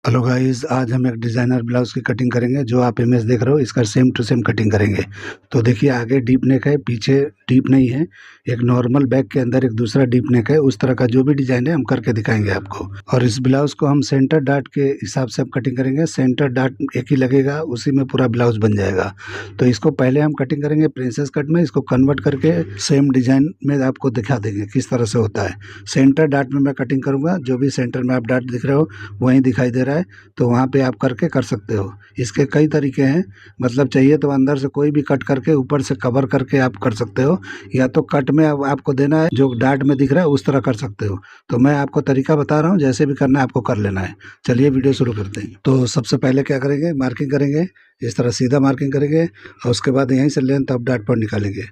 Hello guys, आज हम एक डिज़ाइनर ब्लाउज़ की कटिंग करेंगे। जो आप इमेज देख रहे हो इसका सेम टू सेम कटिंग करेंगे। तो देखिए, आगे डीप नेक है, पीछे डीप नहीं है। एक नॉर्मल बैक के अंदर एक दूसरा डीप नेक है। उस तरह का जो भी डिज़ाइन है हम करके दिखाएंगे आपको। और इस ब्लाउज़ को हम सेंटर डार्ट के हिसाब से अब कटिंग करेंगे। सेंटर डार्ट एक ही लगेगा, उसी में पूरा ब्लाउज़ बन जाएगा। तो इसको पहले हम कटिंग करेंगे प्रिंसेस कट में। इसको कन्वर्ट करके सेम डिज़ाइन में आपको दिखा देंगे किस तरह से होता है। सेंटर डार्ट में मैं कटिंग करूँगा। जो भी सेंटर में आप डार्ट दिख रहे हो वहीं दिखाई दे रहा है, तो वहाँ पे आप करके कर सकते हो। इसके कई तरीके हैं, मतलब चाहिए तो अंदर से कोई भी कट करके ऊपर से कवर करके आप कर सकते हो, या तो कट में अब आपको देना है जो डार्ट में दिख रहा है उस तरह कर सकते हो। तो मैं आपको तरीका बता रहा हूँ, जैसे भी करना है आपको कर लेना है। चलिए वीडियो शुरू करते हैं। तो सबसे पहले क्या करेंगे, मार्किंग करेंगे। इस तरह सीधा मार्किंग करेंगे और उसके बाद यहीं से लेंथ अब डार्ट पर निकालेंगे।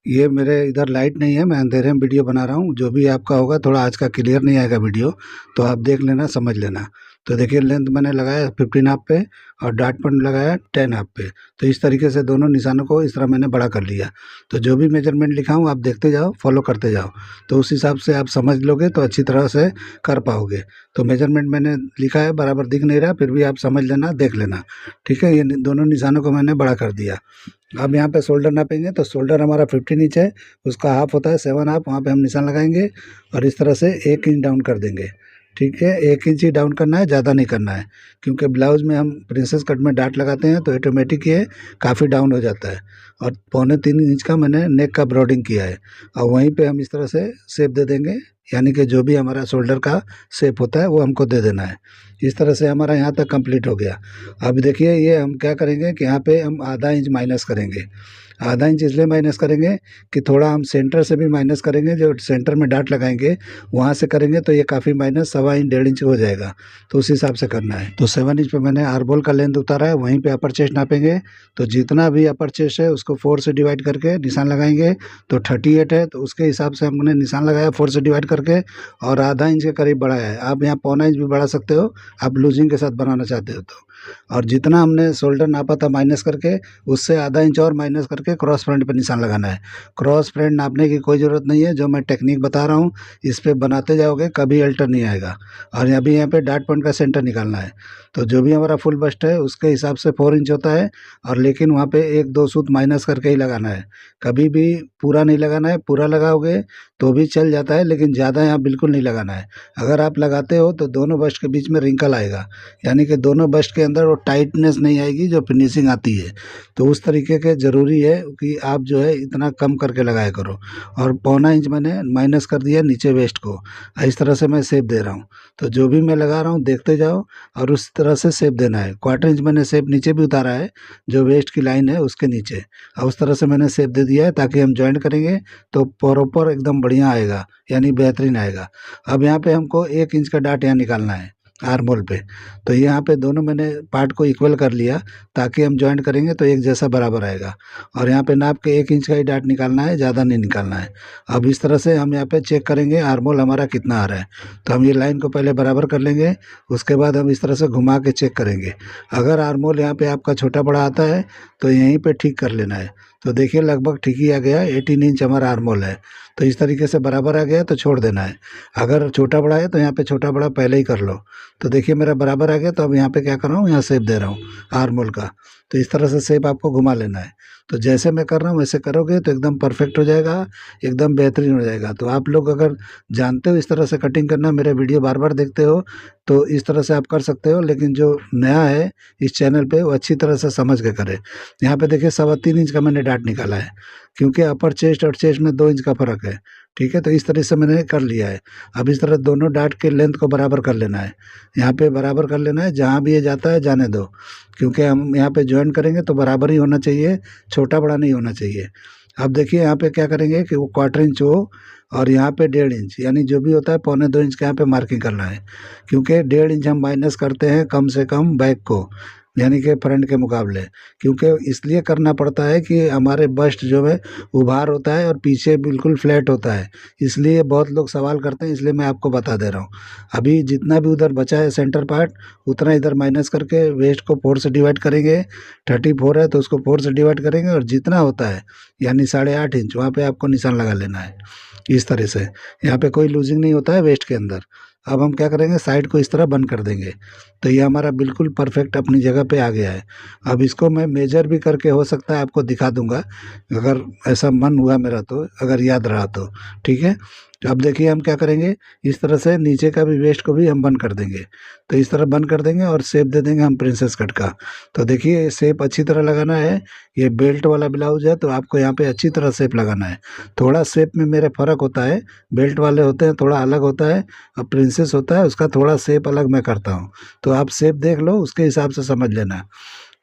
ये मेरे इधर लाइट नहीं है, मैं अंधेरे में वीडियो बना रहा हूँ। जो भी आपका होगा, थोड़ा आज का क्लियर नहीं आएगा वीडियो, तो आप देख लेना, समझ लेना। तो देखिए, लेंथ मैंने लगाया 15 हाफ पे और डार्ट पर लगाया 10 हाफ पे। तो इस तरीके से दोनों निशानों को इस तरह मैंने बड़ा कर लिया। तो जो भी मेजरमेंट लिखा हूँ आप देखते जाओ, फॉलो करते जाओ, तो उस हिसाब से आप समझ लोगे तो अच्छी तरह से कर पाओगे। तो मेजरमेंट मैंने लिखा है, बराबर दिख नहीं रहा, फिर भी आप समझ लेना, देख लेना। ठीक है, ये दोनों निशानों को मैंने बड़ा कर दिया। अब यहाँ पे शोल्डर नापेंगे। तो शोल्डर हमारा 15 इंच है, उसका हाफ होता है 7 हाफ। वहाँ पे हम निशान लगाएंगे और इस तरह से 1 इंच डाउन कर देंगे। ठीक है, 1 इंच ही डाउन करना है, ज़्यादा नहीं करना है, क्योंकि ब्लाउज़ में हम प्रिंसेस कट में डार्ट लगाते हैं तो ऑटोमेटिक ये काफ़ी डाउन हो जाता है। और 2.25 इंच का मैंने नेक का ब्रॉडिंग किया है। और वहीं पे हम इस तरह से शेप दे देंगे, यानी कि जो भी हमारा शोल्डर का शेप होता है वो हमको दे देना है। इस तरह से हमारा यहाँ तक कंप्लीट हो गया। अब देखिए, ये हम क्या करेंगे कि यहाँ पे हम आधा इंच माइनस करेंगे। आधा इंच इसलिए माइनस करेंगे कि थोड़ा हम सेंटर से भी माइनस करेंगे। जो सेंटर में डार्ट लगाएंगे वहाँ से करेंगे तो ये काफ़ी माइनस 1.25 इंच 1.5 इंच हो जाएगा। तो उस हिसाब से करना है। तो 7 इंच पे मैंने आर्महोल का लेंथ उतारा है, वहीं पे अपर चेस्ट नापेंगे। तो जितना भी अपर चेस्ट है उसको 4 से डिवाइड करके निशान लगाएंगे। तो 38 है, तो उसके हिसाब से हमने निशान लगाया 4 से डिवाइड करके, और आधा इंच के करीब बढ़ाया है। आप यहाँ 1.25 इंच भी बढ़ा सकते हो, आप लूजिंग के साथ बनाना चाहते हो तो। और जितना हमने शोल्डर नापा था माइनस करके, उससे आधा इंच और माइनस करके क्रॉस फ्रंट पे निशान लगाना है। क्रॉस फ्रंट नापने की कोई ज़रूरत नहीं है, जो मैं टेक्निक बता रहा हूँ इस पे बनाते जाओगे कभी अल्टर नहीं आएगा। और अभी यहाँ पे डार्ट पॉइंट का सेंटर निकालना है। तो जो भी हमारा फुल बस्ट है उसके हिसाब से 4 इंच होता है, और लेकिन वहाँ पे 1-2 सूत माइनस करके ही लगाना है। कभी भी पूरा नहीं लगाना है। पूरा लगाओगे तो भी चल जाता है, लेकिन ज़्यादा यहाँ बिल्कुल नहीं लगाना है। अगर आप लगाते हो तो दोनों बस्ट के बीच में रिंकल आएगा, यानी कि दोनों बस्ट के अंदर वो टाइटनेस नहीं आएगी जो फिनिशिंग आती है। तो उस तरीके के ज़रूरी है कि आप जो है इतना कम करके लगाया करो। और 1.25 इंच मैंने माइनस कर दिया नीचे वेस्ट को। इस तरह से मैं शेप दे रहा हूँ। तो जो भी मैं लगा रहा हूँ देखते जाओ और उस तरह से शेप देना है। 1/4 इंच मैंने शेप नीचे भी उतारा है, जो वेस्ट की लाइन है उसके नीचे। और उस तरह से मैंने शेप दे दिया है, ताकि हम जॉइंट करेंगे तो प्रॉपर एकदम बढ़िया आएगा, यानी बेहतरीन आएगा। अब यहाँ पे हमको 1 इंच का डार्ट यहाँ निकालना है आर्महोल पे। तो यहाँ पे दोनों मैंने पार्ट को इक्वल कर लिया, ताकि हम जॉइंट करेंगे तो एक जैसा बराबर आएगा। और यहाँ पे नाप के 1 इंच का ही डार्ट निकालना है, ज़्यादा नहीं निकालना है। अब इस तरह से हम यहाँ पे चेक करेंगे आर्महोल हमारा कितना आ रहा है। तो हम ये लाइन को पहले बराबर कर लेंगे, उसके बाद हम इस तरह से घुमा के चेक करेंगे। अगर आर्महोल यहाँ पे आपका छोटा बड़ा आता है तो यहीं पे ठीक कर लेना है। तो देखिए, लगभग ठीक ही आ गया, 18 इंच हमारा आर्महोल है। तो इस तरीके से बराबर आ गया तो छोड़ देना है। अगर छोटा बड़ा है तो यहाँ पे छोटा बड़ा पहले ही कर लो। तो देखिए, मेरा बराबर आ गया। तो अब यहाँ पे क्या कर रहा हूँ, यहाँ शेप दे रहा हूँ आर्महोल का। तो इस तरह से शेप आपको घुमा लेना है। तो जैसे मैं कर रहा हूँ वैसे करोगे तो एकदम परफेक्ट हो जाएगा, एकदम बेहतरीन हो जाएगा। तो आप लोग अगर जानते हो इस तरह से कटिंग करना, मेरे वीडियो बार बार देखते हो, तो इस तरह से आप कर सकते हो। लेकिन जो नया है इस चैनल पे वो अच्छी तरह से समझ के करे। यहाँ पे देखिए 3.25 इंच का मैंने डार्ट निकाला है, क्योंकि अपर चेस्ट और चेस्ट में 2 इंच का फ़र्क है। ठीक है, तो इस तरह से मैंने कर लिया है। अब इस तरह दोनों डार्ट के लेंथ को बराबर कर लेना है। यहाँ पे बराबर कर लेना है, जहाँ भी ये जाता है जाने दो, क्योंकि हम यहाँ पे जॉइन करेंगे तो बराबर ही होना चाहिए, छोटा बड़ा नहीं होना चाहिए। अब देखिए, यहाँ पे क्या करेंगे कि वो 1/4 इंच हो, और यहाँ पे 1.5 इंच, यानी जो भी होता है 1.25-2 इंच का यहाँ पे मार्किंग करना है। क्योंकि 1.5 इंच हम माइनस करते हैं कम से कम बैक को, यानी कि फ्रंट के मुकाबले। क्योंकि इसलिए करना पड़ता है कि हमारे बस्ट जो है उभार होता है और पीछे बिल्कुल फ्लैट होता है। इसलिए बहुत लोग सवाल करते हैं, इसलिए मैं आपको बता दे रहा हूँ। अभी जितना भी उधर बचा है सेंटर पार्ट, उतना इधर माइनस करके वेस्ट को 4 से डिवाइड करेंगे। 34 है तो उसको 4 से डिवाइड करेंगे, और जितना होता है यानी 8.5 इंच वहाँ पे आपको निशान लगा लेना है। इस तरह से यहाँ पे कोई लूजिंग नहीं होता है वेस्ट के अंदर। अब हम क्या करेंगे, साइड को इस तरह बंद कर देंगे। तो ये हमारा बिल्कुल परफेक्ट अपनी जगह पे आ गया है। अब इसको मैं मेजर भी करके हो सकता है आपको दिखा दूंगा, अगर ऐसा मन हुआ मेरा तो, अगर याद रहा तो। ठीक है, तो अब देखिए हम क्या करेंगे, इस तरह से नीचे का भी वेस्ट को भी हम बंद कर देंगे। तो इस तरह बंद कर देंगे और शेप दे देंगे हम प्रिंसेस कट का। तो देखिए शेप अच्छी तरह लगाना है। ये बेल्ट वाला ब्लाउज है तो आपको यहाँ पे अच्छी तरह शेप लगाना है। थोड़ा शेप में मेरे फ़र्क होता है, बेल्ट वाले होते हैं थोड़ा अलग होता है, और प्रिंसेस होता है उसका थोड़ा शेप अलग मैं करता हूँ। तो आप शेप देख लो, उसके हिसाब से समझ लेना।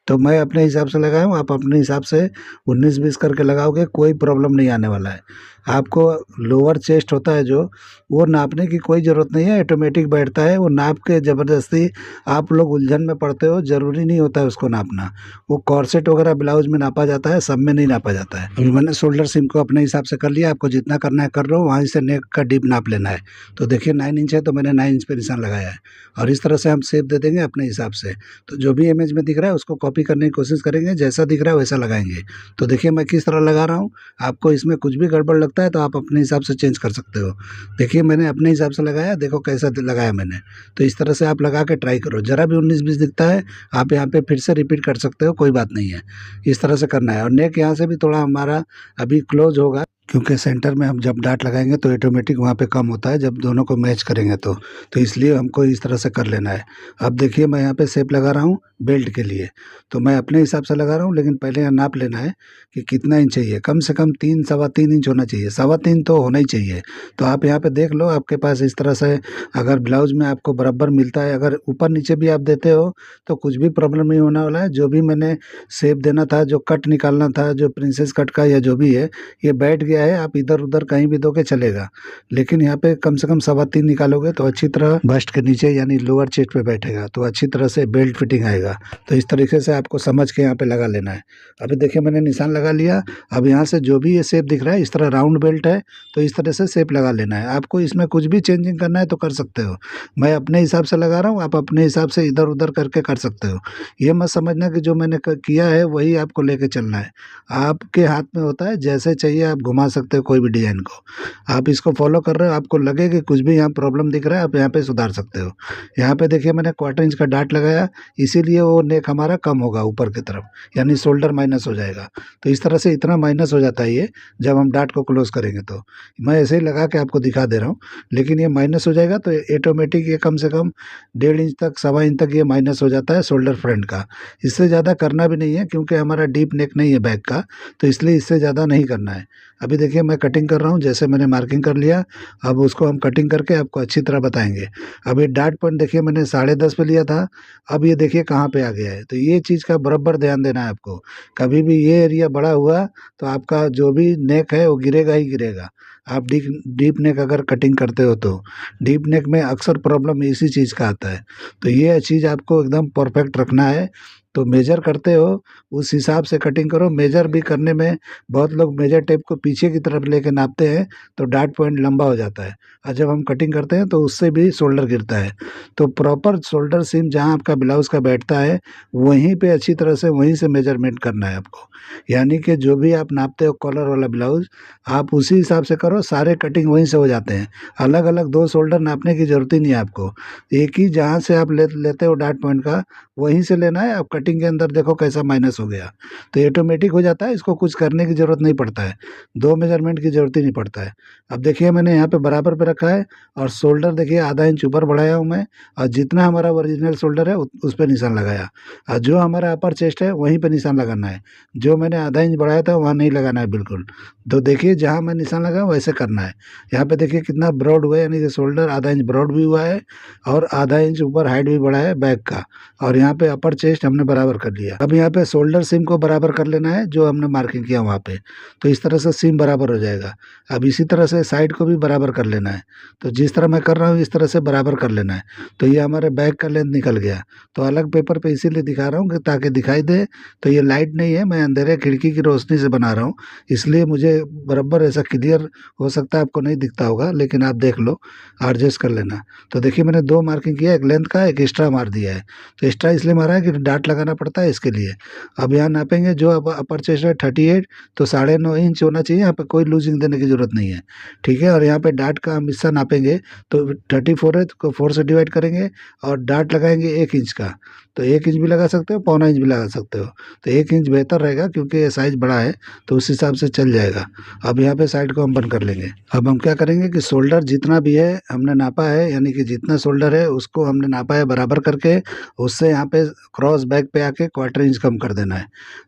तो मैं अपने हिसाब से लगाया हूँ, आप अपने हिसाब से 19-20 करके लगाओगे, कोई प्रॉब्लम नहीं आने वाला है आपको। लोअर चेस्ट होता है जो, वो नापने की कोई ज़रूरत नहीं है, ऑटोमेटिक बैठता है। वो नाप के ज़बरदस्ती आप लोग उलझन में पड़ते हो, ज़रूरी नहीं होता है उसको नापना। वो कॉर्सेट वगैरह ब्लाउज में नापा जाता है, सब में नहीं नापा जाता है। अभी मैंने शोल्डर सीम को अपने हिसाब से कर लिया, आपको जितना करना है कर लो। वहीं से नेक का डीप नाप लेना है। तो देखिए 9 इंच है तो मैंने 9 इंच पे निशान लगाया है, और इस तरह से हम शेप दे देंगे अपने हिसाब से। तो जो भी इमेज में दिख रहा है उसको कॉपी करने की कोशिश करेंगे, जैसा दिख रहा है वैसा लगाएंगे। तो देखिए मैं किस तरह लगा रहा हूँ। आपको इसमें कुछ भी गड़बड़ लगता है तो आप अपने हिसाब से चेंज कर सकते हो। देखिए मैंने अपने हिसाब से लगाया, देखो कैसा लगाया मैंने। तो इस तरह से आप लगा के ट्राई करो, ज़रा भी 19-20 दिखता है आप यहाँ पे फिर से रिपीट कर सकते हो, कोई बात नहीं है। इस तरह से करना है। और नेक यहाँ से भी थोड़ा हमारा अभी क्लोज होगा, क्योंकि सेंटर में हम जब डाट लगाएंगे तो ऑटोमेटिक वहाँ पे कम होता है जब दोनों को मैच करेंगे तो इसलिए हमको इस तरह से कर लेना है। अब देखिए मैं यहाँ पे शेप लगा रहा हूँ बेल्ट के लिए। तो मैं अपने हिसाब से लगा रहा हूँ, लेकिन पहले यहाँ नाप लेना है कि कितना इंच चाहिए। कम से कम 3 सवा 3 इंच होना चाहिए, सवा 3 तो होना ही चाहिए। तो आप यहाँ पे देख लो, आपके पास इस तरह से अगर ब्लाउज में आपको बराबर मिलता है, अगर ऊपर नीचे भी आप देते हो तो कुछ भी प्रॉब्लम नहीं होने वाला है। जो भी मैंने शेप देना था, जो कट निकालना था, जो प्रिंसेस कट का या जो भी है, ये बैठ गया है। आप इधर उधर कहीं भी दोगे चलेगा, लेकिन यहाँ पे कम से कम सवा 3 निकालोगे तो अच्छी तरह बस्ट के नीचे यानी लोअर चेस्ट पे बैठेगा, तो अच्छी तरह से बेल्ट फिटिंग आएगा। तो इस तरीके से आपको समझ के यहाँ पे लगा लेना है। अभी देखिए मैंने निशान लगा लिया। अब यहाँ से जो भी ये शेप दिख रहा है, इस तरह राउंड बेल्ट है तो इस तरह से शेप लगा लेना है। आपको इसमें कुछ भी चेंजिंग करना है तो कर सकते हो। मैं अपने हिसाब से लगा रहा हूँ, आप अपने हिसाब से इधर उधर करके कर सकते हो। ये मत समझना कि जो मैंने किया है वही आपको लेके चलना है। आपके हाथ में होता है, जैसे चाहिए आप घुमा सकते हो कोई भी डिजाइन को। आप इसको फॉलो कर रहे हो, आपको लगे कि कुछ भी यहाँ प्रॉब्लम दिख रहा है, आप यहाँ पे सुधार सकते हो। यहाँ पे देखिए मैंने 1/4 इंच का डाट लगाया, इसीलिए वो नेक हमारा कम होगा ऊपर की तरफ, यानी शोल्डर माइनस हो जाएगा। तो इस तरह से इतना माइनस हो जाता है ये, जब हम डाट को क्लोज करेंगे। तो मैं ऐसे ही लगा के आपको दिखा दे रहा हूँ, लेकिन ये माइनस हो जाएगा तो ऑटोमेटिक ये कम से कम 1.5 इंच तक, सवा इंच तक ये माइनस हो जाता है शोल्डर फ्रंट का। इससे ज़्यादा करना भी नहीं है, क्योंकि हमारा डीप नेक नहीं है बैक का, तो इसलिए इससे ज़्यादा नहीं करना है। अभी देखिए मैं कटिंग कर रहा हूँ, जैसे मैंने मार्किंग कर लिया। अब उसको हम कटिंग करके आपको अच्छी तरह बताएंगे। अब ये डाट पॉइंट देखिए मैंने 10.5 पे लिया था, अब ये देखिए कहाँ पे आ गया है। तो ये चीज़ का बराबर ध्यान देना है आपको। कभी भी ये एरिया बड़ा हुआ तो आपका जो भी नेक है वो गिरेगा ही गिरेगा। आप डीप नेक अगर कटिंग करते हो तो डीप नेक में अक्सर प्रॉब्लम इसी चीज़ का आता है। तो ये चीज़ आपको एकदम परफेक्ट रखना है। तो मेजर करते हो उस हिसाब से कटिंग करो। मेजर भी करने में बहुत लोग मेजर टेप को पीछे की तरफ लेके नापते हैं तो डाट पॉइंट लंबा हो जाता है, और जब हम कटिंग करते हैं तो उससे भी शोल्डर गिरता है। तो प्रॉपर शोल्डर सीम जहाँ आपका ब्लाउज़ का बैठता है वहीं पे अच्छी तरह से वहीं से मेजरमेंट करना है आपको। यानी कि जो भी आप नापते हो कॉलर वाला ब्लाउज़, आप उसी हिसाब से करो, सारे कटिंग वहीं से हो जाते हैं। अलग अलग 2 शोल्डर नापने की ज़रूरत ही नहीं है आपको। एक ही जहाँ से आप लेते हो डाट पॉइंट का, वहीं से लेना है। आप कटिंग के अंदर देखो कैसा माइनस हो गया, तो ऑटोमेटिक हो जाता है, इसको कुछ करने की ज़रूरत नहीं पड़ता है, 2 मेजरमेंट की ज़रूरत ही नहीं पड़ता है। अब देखिए मैंने यहाँ पे बराबर पे रखा है, और शोल्डर देखिए आधा इंच ऊपर बढ़ाया हूँ मैं, और जितना हमारा ओरिजिनल शोल्डर है उस पे निशान लगाया, और जो हमारा अपर चेस्ट है वहीं पे निशान लगाना है। जो मैंने आधा इंच बढ़ाया था वहाँ नहीं लगाना है बिल्कुल। तो देखिए जहाँ मैं निशान लगाया वैसे करना है। यहाँ पे देखिए कितना ब्रॉड हुआ है, यानी कि शोल्डर आधा इंच ब्रॉड भी हुआ है, और आधा इंच ऊपर हाइट भी बढ़ा है बैक का, और यहाँ पे अपर चेस्ट हमने बराबर कर लिया। अब यहाँ पे शोल्डर सीम को बराबर कर लेना है जो हमने मार्किंग किया वहाँ पे। तो इस तरह से सीम बराबर हो जाएगा। अब इसी तरह से साइड को भी बराबर कर लेना है। तो जिस तरह मैं कर रहा हूँ इस तरह से बराबर कर लेना है। तो ये हमारे बैक का लेंथ निकल गया। तो अलग पेपर पे इसीलिए दिखा रहा हूँ कि ताकि दिखाई दे। तो ये लाइट नहीं है, मैं अंधेरे खिड़की की रोशनी से बना रहा हूँ, इसलिए मुझे बराबर ऐसा क्लियर हो सकता है आपको नहीं दिखता होगा, लेकिन आप देख लो, एडजस्ट कर लेना। तो देखिए मैंने 2 मार्किंग किया, एक लेंथ का एक एक्स्ट्रा मार दिया है। तो एक्स्ट्रा इसलिए मारा है कि डाट लगा लगाना पड़ता है इसके लिए। अब यहाँ नापेंगे, जो अब अपर चेस्ट है 38, तो 9.5 इंच होना चाहिए, यहाँ पे कोई लूजिंग देने की ज़रूरत नहीं है, ठीक है। और यहाँ पे डार्ट का हम हिस्सा नापेंगे, तो 34 है तो 4 से डिवाइड करेंगे और डार्ट लगाएंगे 1 इंच का। तो 1 इंच भी लगा सकते हो, 1.25 इंच भी लगा सकते हो, तो 1 इंच बेहतर रहेगा क्योंकि ये साइज़ बड़ा है, तो उस हिसाब से चल जाएगा। अब यहाँ पे साइड को हम बंद कर लेंगे। अब हम क्या करेंगे कि शोल्डर जितना भी है हमने नापा है, यानी कि जितना शोल्डर है उसको हमने नापा है बराबर करके, उससे यहाँ पे क्रॉस बैक पे आके 1/4 इंच कम कर देना है।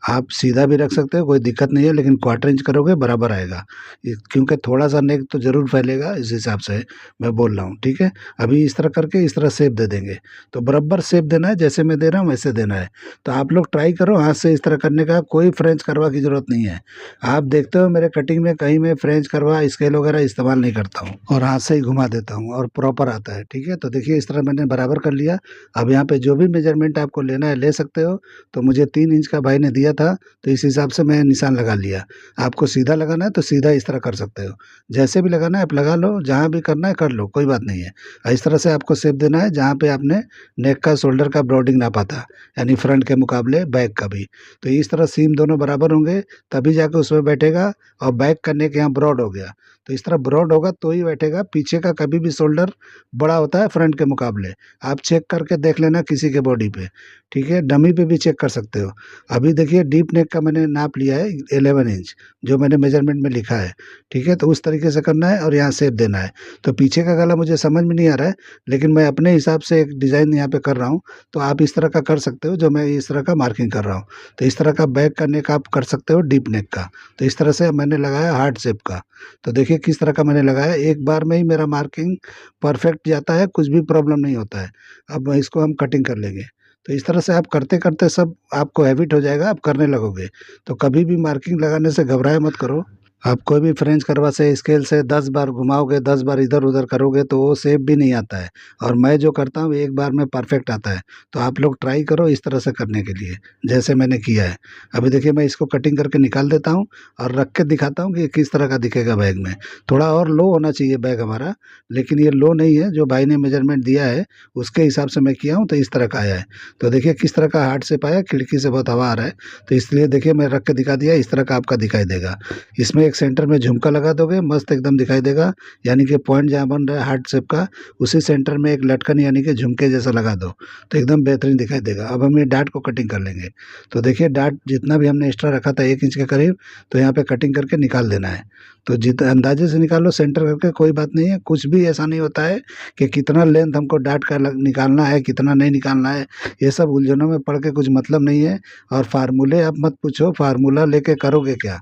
आप सीधा भी रख सकते हो, कोई दिक्कत नहीं है, लेकिन 1/4 इंच करोगे बराबर आएगा, क्योंकि थोड़ा सा नेक तो ज़रूर फैलेगा, इस हिसाब से मैं बोल रहा हूँ, ठीक है। अभी इस तरह करके इस तरह शेप दे देंगे, तो बराबर शेप देना है, जैसे मैं दे रहा हूँ वैसे देना है। तो आप लोग ट्राई करो हाथ से इस तरह करने का, कोई फ्रेंच करवा की ज़रूरत नहीं है। आप देखते हो मेरे कटिंग में कहीं मैं फ्रेंच करवा स्केल वगैरह इस्तेमाल नहीं करता हूँ, और हाथ से ही घुमा देता हूँ और प्रॉपर आता है, ठीक है। तो देखिए इस तरह मैंने बराबर कर लिया। अब यहाँ पे जो भी मेजरमेंट आपको लेना है ले सकते हो। तो मुझे 3 इंच का भाई ने दिया था, तो इस हिसाब से मैं निशान लगा लिया। आपको सीधा लगाना है तो सीधा इस तरह कर सकते हो, जैसे भी लगाना है आप लगा लो, जहाँ भी करना है कर लो, कोई बात नहीं है। इस तरह से आपको शेप देना है जहाँ पे आपने नेक का शोल्डर का ब्रॉडिंग नापा था, यानी फ्रंट के मुकाबले बैक का भी। तो इस तरह सीम दोनों बराबर होंगे तभी जाके उसमें बैठेगा, और बैक का नेक यहाँ ब्रॉड हो गया, तो इस तरह ब्रॉड होगा तो ही बैठेगा। पीछे का कभी भी शोल्डर बड़ा होता है फ्रंट के मुकाबले, आप चेक करके देख लेना किसी के बॉडी पे, ठीक है। डमी पे भी चेक कर सकते हो। अभी देखिए डीप नेक का मैंने नाप लिया है 11 इंच, जो मैंने मेजरमेंट में लिखा है, ठीक है। तो उस तरीके से करना है और यहाँ शेप देना है। तो पीछे का गला मुझे समझ में नहीं आ रहा है, लेकिन मैं अपने हिसाब से एक डिज़ाइन यहाँ पे कर रहा हूँ, तो आप इस तरह का कर सकते हो, जो मैं इस तरह का मार्किंग कर रहा हूँ। तो इस तरह का बैक का नेक आप कर सकते हो डीप नेक का। तो इस तरह से मैंने लगाया हार्ट शेप का। तो देखिए किस तरह का मैंने लगाया, एक बार में ही मेरा मार्किंग परफेक्ट जाता है, कुछ भी प्रॉब्लम नहीं होता है। अब इसको हम कटिंग कर लेंगे। तो इस तरह से आप करते करते सब आपको हैबिट हो जाएगा, आप करने लगोगे। तो कभी भी मार्किंग लगाने से घबराए मत करो। आप कोई भी फ्रेंच करवा से स्केल से 10 बार घुमाओगे, 10 बार इधर उधर करोगे तो वो शेप भी नहीं आता है, और मैं जो करता हूँ एक बार में परफेक्ट आता है। तो आप लोग ट्राई करो इस तरह से करने के लिए, जैसे मैंने किया है। अभी देखिए मैं इसको कटिंग करके निकाल देता हूँ और रख के दिखाता हूँ कि किस तरह का दिखेगा बैग में। थोड़ा और लो होना चाहिए बैग हमारा, लेकिन ये लो नहीं है, जो भाई ने मेजरमेंट दिया है उसके हिसाब से मैं किया हूँ, तो इस तरह का आया है। तो देखिए किस तरह का हार्ड शेप आया, खिड़की से बहुत हवा आ रहा है, तो इसलिए देखिए मैं रख के दिखा दिया, इस तरह का आपका दिखाई देगा। इसमें एक सेंटर में झुमका लगा दोगे, मस्त एकदम दिखाई देगा, यानी कि पॉइंट जहाँ बन रहा है हार्ट शेप का, उसी सेंटर में एक लटकन यानी कि झुमके जैसा लगा दो, तो एकदम बेहतरीन दिखाई देगा। अब हम ये डार्ट को कटिंग कर लेंगे। तो देखिए डार्ट जितना भी हमने एक्स्ट्रा रखा था 1 इंच के करीब, तो यहाँ पे कटिंग करके निकाल देना है। तो जितना अंदाजे से निकालो, सेंटर करके, कोई बात नहीं है। कुछ भी ऐसा नहीं होता है कि कितना लेंथ हमको डार्ट का निकालना है, कितना नहीं निकालना है, ये सब उलझनों में पड़ के कुछ मतलब नहीं है। और फार्मूले आप मत पूछो, फार्मूला लेके करोगे क्या,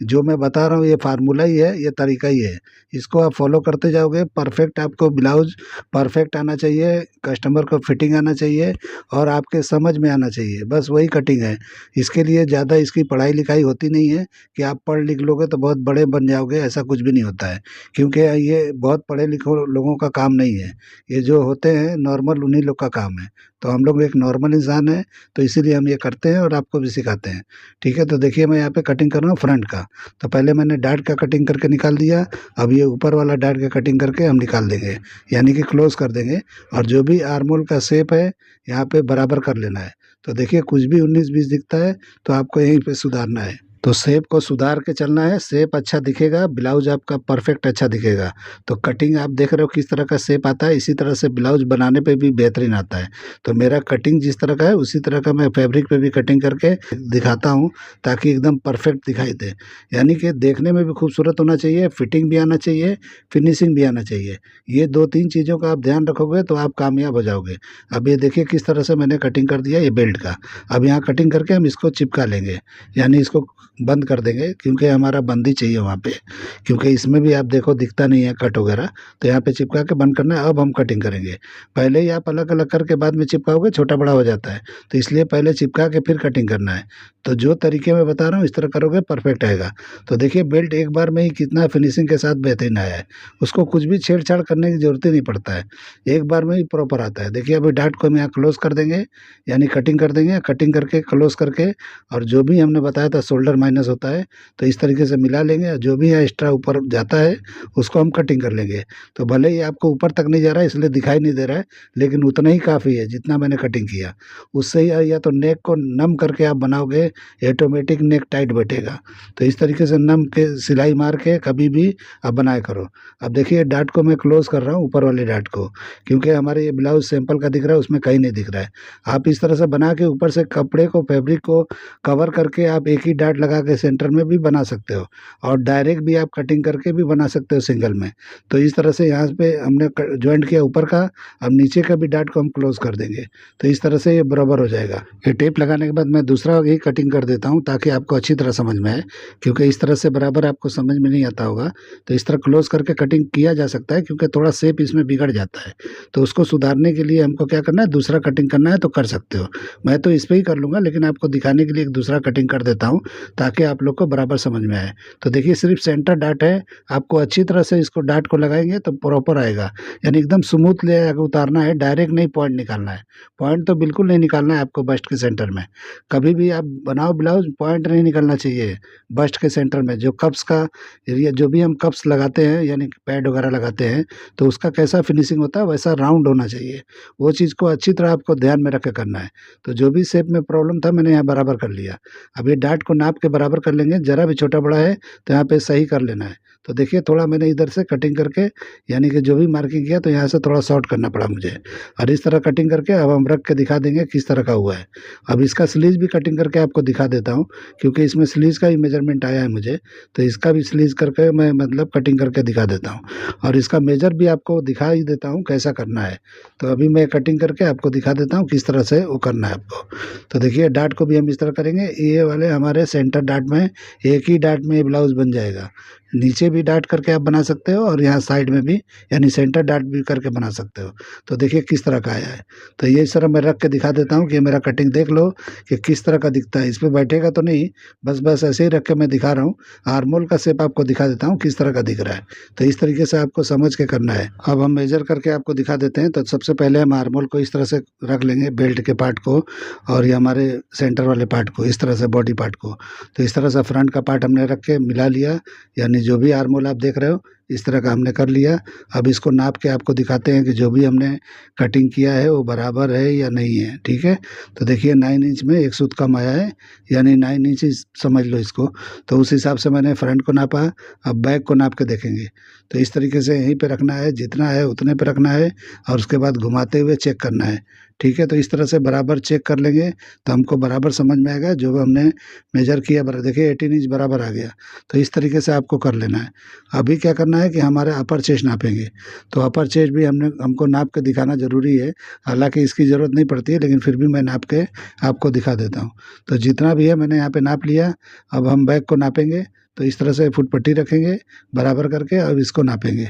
जो मैं बता रहा हूँ ये फार्मूला ही है, ये तरीका ही है, इसको आप फॉलो करते जाओगे परफेक्ट। आपको ब्लाउज परफेक्ट आना चाहिए, कस्टमर को फिटिंग आना चाहिए, और आपके समझ में आना चाहिए, बस वही कटिंग है। इसके लिए ज़्यादा इसकी पढ़ाई लिखाई होती नहीं है कि आप पढ़ लिख लोगे तो बहुत बड़े बन जाओगे, ऐसा कुछ भी नहीं होता है। क्योंकि ये बहुत पढ़े लिखे लोगों का काम नहीं है, ये जो होते हैं नॉर्मल उन्हीं लोग का काम है। तो हम लोग एक नॉर्मल इंसान है, तो इसीलिए हम ये करते हैं और आपको भी सिखाते हैं, ठीक है। तो देखिए मैं यहाँ पे कटिंग कर रहा हूँ फ्रंट का। तो पहले मैंने डार्ट का कटिंग करके निकाल दिया, अब ये ऊपर वाला डार्ट का कटिंग करके हम निकाल देंगे, यानी कि क्लोज कर देंगे। और जो भी आर्मोल का शेप है यहाँ पे बराबर कर लेना है। तो देखिए कुछ भी 19-20 दिखता है तो आपको यहीं पे सुधारना है। तो शेप को सुधार के चलना है, शेप अच्छा दिखेगा, ब्लाउज आपका परफेक्ट अच्छा दिखेगा। तो कटिंग आप देख रहे हो किस तरह का शेप आता है, इसी तरह से ब्लाउज बनाने पे भी बेहतरीन आता है। तो मेरा कटिंग जिस तरह का है उसी तरह का मैं फैब्रिक पे भी कटिंग करके दिखाता हूँ, ताकि एकदम परफेक्ट दिखाई दे। यानी कि देखने में भी खूबसूरत होना चाहिए, फिटिंग भी आना चाहिए, फिनिशिंग भी आना चाहिए। ये 2-3 चीज़ों का आप ध्यान रखोगे तो आप कामयाब हो जाओगे। अब ये देखिए किस तरह से मैंने कटिंग कर दिया ये बेल्ट का। अब यहाँ कटिंग करके हम इसको चिपका लेंगे, यानी इसको बंद कर देंगे, क्योंकि हमारा बंदी चाहिए वहाँ पे, क्योंकि इसमें भी आप देखो दिखता नहीं है कट वगैरह। तो यहाँ पे चिपका के बंद करना है। अब हम कटिंग करेंगे। पहले ही आप अलग अलग करके बाद में चिपकाओगे छोटा बड़ा हो जाता है, तो इसलिए पहले चिपका के फिर कटिंग करना है। तो जो तरीके मैं बता रहा हूँ इस तरह करोगे परफेक्ट आएगा। तो देखिए बेल्ट एक बार में ही कितना फिनिशिंग के साथ बेहतरीन आया है, उसको कुछ भी छेड़छाड़ करने की ज़रूरत ही नहीं पड़ता है, एक बार में ही प्रॉपर आता है। देखिए अभी डार्ट को हम यहाँ क्लोज कर देंगे, यानी कटिंग कर देंगे, कटिंग करके क्लोज करके, और जो भी हमने बताया था शोल्डर माइनस होता है, तो इस तरीके से मिला लेंगे और जो भी है एक्स्ट्रा ऊपर जाता है उसको हम कटिंग कर लेंगे। तो भले ही आपको ऊपर तक नहीं जा रहा है इसलिए दिखाई नहीं दे रहा है, लेकिन उतना ही काफ़ी है जितना मैंने कटिंग किया। उससे ही या तो नेक को नम करके आप बनाओगे, ऑटोमेटिक नेक टाइट बैठेगा। तो इस तरीके से नम के सिलाई मार के कभी भी आप बनाया करो। अब देखिए डाट को मैं क्लोज कर रहा हूँ, ऊपर वाले डाट को, क्योंकि हमारे ये ब्लाउज सैंपल का दिख रहा है, उसमें कहीं नहीं दिख रहा है। आप इस तरह से बना के ऊपर से कपड़े को, फैब्रिक को कवर करके आप एक ही डाट लगा के सेंटर में भी बना सकते हो, और डायरेक्ट भी आप कटिंग करके भी बना सकते हो सिंगल में। तो इस तरह से यहाँ पे हमने ज्वाइंट किया ऊपर का, अब नीचे का भी डाट को हम क्लोज कर देंगे। तो इस तरह से ये बराबर हो जाएगा। ये टेप लगाने के बाद मैं दूसरा ही कटिंग कर देता हूँ ताकि आपको अच्छी तरह समझ में आए, क्योंकि इस तरह से बराबर आपको समझ में नहीं आता होगा। तो इस तरह क्लोज करके कटिंग किया जा सकता है, क्योंकि थोड़ा शेप इसमें बिगड़ जाता है। तो उसको सुधारने के लिए हमको क्या करना है, दूसरा कटिंग करना है तो कर सकते हो। मैं तो इस पर ही कर लूँगा, लेकिन आपको दिखाने के लिए एक दूसरा कटिंग कर देता हूँ ताकि आप लोग को बराबर समझ में आए। तो देखिए सिर्फ सेंटर डाट है, आपको अच्छी तरह से इसको डाट को लगाएंगे तो प्रॉपर आएगा, यानी एकदम स्मूथ ले आगे उतारना है, डायरेक्ट नहीं पॉइंट निकालना है। पॉइंट तो बिल्कुल नहीं निकालना है आपको बस्ट के सेंटर में। कभी भी आप बनाओ ब्लाउज, पॉइंट नहीं निकलना चाहिए बस्ट के सेंटर में। जो कप्स का एरिया, जो भी हम कप्स लगाते हैं यानी पैड वगैरह लगाते हैं, तो उसका कैसा फिनिशिंग होता है वैसा राउंड होना चाहिए। वो चीज़ को अच्छी तरह आपको ध्यान में रख के करना है। तो जो भी शेप में प्रॉब्लम था मैंने यहाँ बराबर कर लिया। अब ये डाट को नाप के बराबर कर लेंगे, ज़रा भी छोटा बड़ा है तो यहाँ पे सही कर लेना है। तो देखिए थोड़ा मैंने इधर से कटिंग करके, यानी कि जो भी मार्किंग किया तो यहाँ से थोड़ा शॉर्ट करना पड़ा मुझे, और इस तरह कटिंग करके अब हम रख के दिखा देंगे किस तरह का हुआ है। अब इसका स्लीव भी कटिंग करके आपको दिखा देता हूँ, क्योंकि इसमें स्लीव का ही मेजरमेंट आया है मुझे, तो इसका भी स्लीव करके मैं मतलब कटिंग करके दिखा देता हूँ, और इसका मेजर भी आपको दिखा ही देता हूँ कैसा करना है। तो अभी मैं कटिंग करके आपको दिखा देता हूँ किस तरह से वो करना है आपको। तो देखिए डाट को भी हम इस तरह करेंगे, ये वाले हमारे सेंटर डाट में, एक ही डाट में ये ब्लाउज बन जाएगा। नीचे भी डाट करके आप बना सकते हो और यहाँ साइड में भी, यानी सेंटर डाट भी करके बना सकते हो। तो देखिए किस तरह का आया है। तो ये इस तरह मैं रख के दिखा देता हूँ कि मेरा कटिंग देख लो कि किस तरह का दिखता है। इस पर बैठेगा तो नहीं, बस ऐसे ही रख के मैं दिखा रहा हूँ। आर्मोल का शेप आपको दिखा देता हूँ किस तरह का दिख रहा है। तो इस तरीके से आपको समझ के करना है। अब हम मेजर करके आपको दिखा देते हैं। तो सबसे पहले हम आर्मोल को इस तरह से रख लेंगे, बेल्ट के पार्ट को और ये हमारे सेंटर वाले पार्ट को, इस तरह से बॉडी पार्ट को। तो इस तरह से फ्रंट का पार्ट हमने रख के मिला लिया, यानी जो भी आर्मोल आप देख रहे हो इस तरह का हमने कर लिया। अब इसको नाप के आपको दिखाते हैं कि जो भी हमने कटिंग किया है वो बराबर है या नहीं है। ठीक है, तो देखिए 9 इंच में 1 सूत कम आया है, यानी 9 इंच समझ लो इसको। तो उस हिसाब से मैंने फ्रंट को नापा। अब बैक को नाप के देखेंगे। तो इस तरीके से यहीं पे रखना है, जितना है उतने पे रखना है, और उसके बाद घुमाते हुए चेक करना है। ठीक है, तो इस तरह से बराबर चेक कर लेंगे तो हमको बराबर समझ में आएगा। जो हमने मेजर किया बराबर, देखिए 18 इंच बराबर आ गया। तो इस तरीके से आपको कर लेना है। अभी क्या करना है कि हमारे अपर चेस्ट नापेंगे। तो अपर चेस्ट भी हमको नाप के दिखाना ज़रूरी है। हालांकि इसकी ज़रूरत नहीं पड़ती है, लेकिन फिर भी मैं नाप के आपको दिखा देता हूँ। तो जितना भी है मैंने यहाँ पे नाप लिया। अब हम बैक को नापेंगे। तो इस तरह से फुट पट्टी रखेंगे बराबर करके, अब इसको नापेंगे।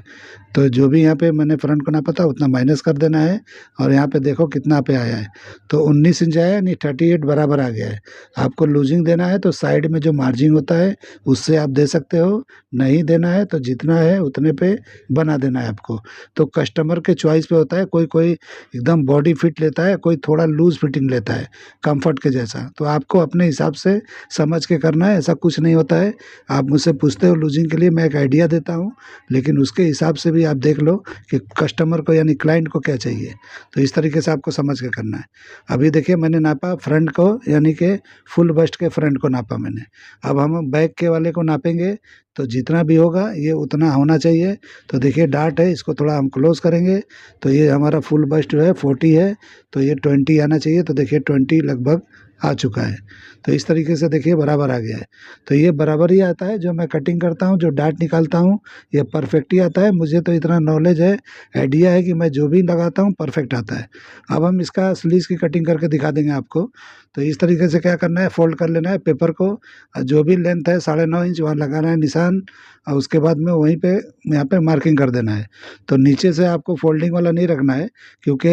तो जो भी यहाँ पे मैंने फ्रंट को नापा था उतना माइनस कर देना है, और यहाँ पे देखो कितना पे आया है। तो 19 इंच आया, यानी 38 बराबर आ गया है। आपको लूजिंग देना है तो साइड में जो मार्जिन होता है उससे आप दे सकते हो, नहीं देना है तो जितना है उतने पे बना देना है आपको। तो कस्टमर के चॉइस पे होता है, कोई कोई एकदम बॉडी फिट लेता है, कोई थोड़ा लूज फिटिंग लेता है कंफर्ट के जैसा। तो आपको अपने हिसाब से समझ के करना है, ऐसा कुछ नहीं होता है। आप मुझसे पूछते हो लूजिंग के लिए, मैं एक आइडिया देता हूँ, लेकिन उसके हिसाब से भी आप देख लो कि कस्टमर को यानी क्लाइंट को क्या चाहिए। तो इस तरीके से आपको समझ के करना है। अभी देखिए मैंने नापा फ्रंट को, यानी कि फुल बस्ट के फ्रंट को नापा मैंने। अब हम बैक के वाले को नापेंगे, तो जितना भी होगा ये उतना होना चाहिए। तो देखिए डाट है, इसको थोड़ा हम क्लोज करेंगे। तो ये हमारा फुल बस्ट जो है 40 है, तो ये 20 आना चाहिए। तो देखिए 20 लगभग आ चुका है। तो इस तरीके से देखिए बराबर आ गया है। तो ये बराबर ही आता है। जो मैं कटिंग करता हूँ, जो डाट निकालता हूँ, ये परफेक्ट ही आता है। मुझे तो इतना नॉलेज है, आइडिया है कि मैं जो भी लगाता हूँ परफेक्ट आता है। अब हम इसका स्लीव्स की कटिंग करके दिखा देंगे आपको। तो इस तरीके से क्या करना है, फोल्ड कर लेना है पेपर को, और जो भी लेंथ है 9.5 इंच वहाँ लगाना है निशान, और उसके बाद में वहीं पे यहाँ पे मार्किंग कर देना है। तो नीचे से आपको फोल्डिंग वाला नहीं रखना है, क्योंकि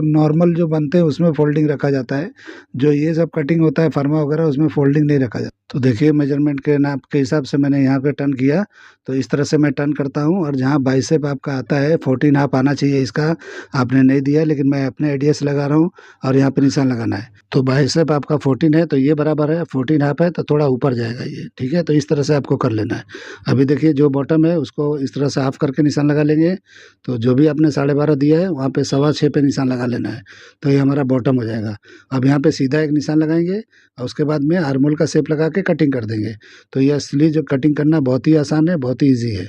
नॉर्मल जो बनते हैं उसमें फोल्डिंग रखा जाता है। जो ये सब कटिंग होता है फर्मा वगैरह, उसमें फोल्डिंग नहीं रखा जाता। तो देखिए मेजरमेंट के नाप के हिसाब से मैंने यहाँ पे टर्न किया, तो इस तरह से मैं टर्न करता हूँ। और जहाँ बाइसेप आपका आता है 14 हाफ आना चाहिए, इसका आपने नहीं दिया, लेकिन मैं अपने आइडिया से लगा रहा हूँ और यहाँ पे निशान लगाना है। तो बाइसेप आपका 14 है तो ये बराबर है, 14 हाफ है तो थोड़ा ऊपर जाएगा ये, ठीक है। तो इस तरह से आपको कर लेना है। अभी देखिए जो बॉटम है उसको इस तरह से हाफ करके निशान लगा लेंगे। तो जो भी आपने 12.5 दिया है वहाँ पे 6.25 पे निशान लगा लेना है, तो ये हमारा बॉटम हो जाएगा। अब यहाँ पे सीधा एक निशान लगाएंगे और उसके बाद में आर्मोल का शेप लगा के कटिंग कर देंगे। तो ये असली जो कटिंग करना बहुत ही आसान है, बहुत ही ईजी है।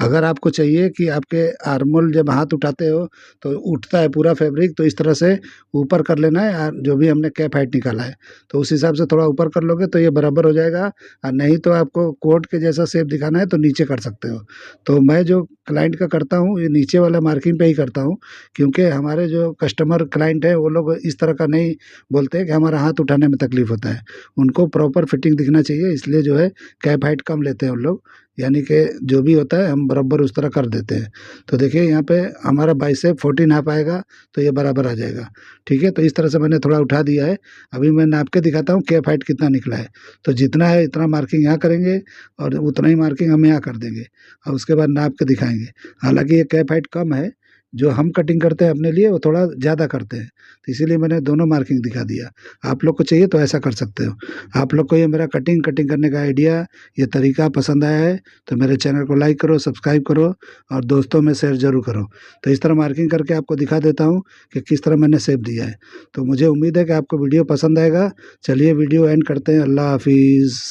अगर आपको चाहिए कि आपके आर्मोल जब हाथ उठाते हो तो उठता है पूरा फैब्रिक, तो इस तरह से ऊपर कर लेना है। जो भी हमने कैप हाइट निकाला है तो उस हिसाब से थोड़ा ऊपर कर लोगे तो ये बराबर हो जाएगा। और नहीं तो आपको कोट के जैसा शेप दिखाना है तो नीचे कर सकते हो। तो मैं जो क्लाइंट का करता हूँ ये नीचे वाला मार्किंग पे ही करता हूँ, क्योंकि हमारे जो कस्टमर क्लाइंट है वो लोग इस तरह का नहीं बोलते कि हमारा हाथ उठाने में तकलीफ होता है। उनको प्रॉपर फिटिंग दिखना चाहिए, इसलिए जो है कैप हाइट कम लेते हैं उन लोग, यानी कि जो भी होता है हम बराबर उस तरह कर देते हैं। तो देखिए यहाँ पे हमारा बाइसेप 14 नाप आएगा तो ये बराबर आ जाएगा, ठीक है। तो इस तरह से मैंने थोड़ा उठा दिया है। अभी मैं नाप के दिखाता हूँ कैप हाइट कितना निकला है। तो जितना है इतना मार्किंग यहाँ करेंगे और उतना ही मार्किंग हम यहाँ कर देंगे और उसके बाद नाप के दिखाएंगे। हालांकि ये कैप हाइट कम है, जो हम कटिंग करते हैं अपने लिए वो थोड़ा ज़्यादा करते हैं, तो इसीलिए मैंने दोनों मार्किंग दिखा दिया। आप लोग को चाहिए तो ऐसा कर सकते हो। आप लोग को ये मेरा कटिंग करने का आइडिया, ये तरीका पसंद आया है तो मेरे चैनल को लाइक करो, सब्सक्राइब करो और दोस्तों में शेयर ज़रूर करो। तो इस तरह मार्किंग करके आपको दिखा देता हूँ कि किस तरह मैंने शेप दिया है। तो मुझे उम्मीद है कि आपको वीडियो पसंद आएगा। चलिए वीडियो एंड करते हैं। अल्लाह हाफिज़।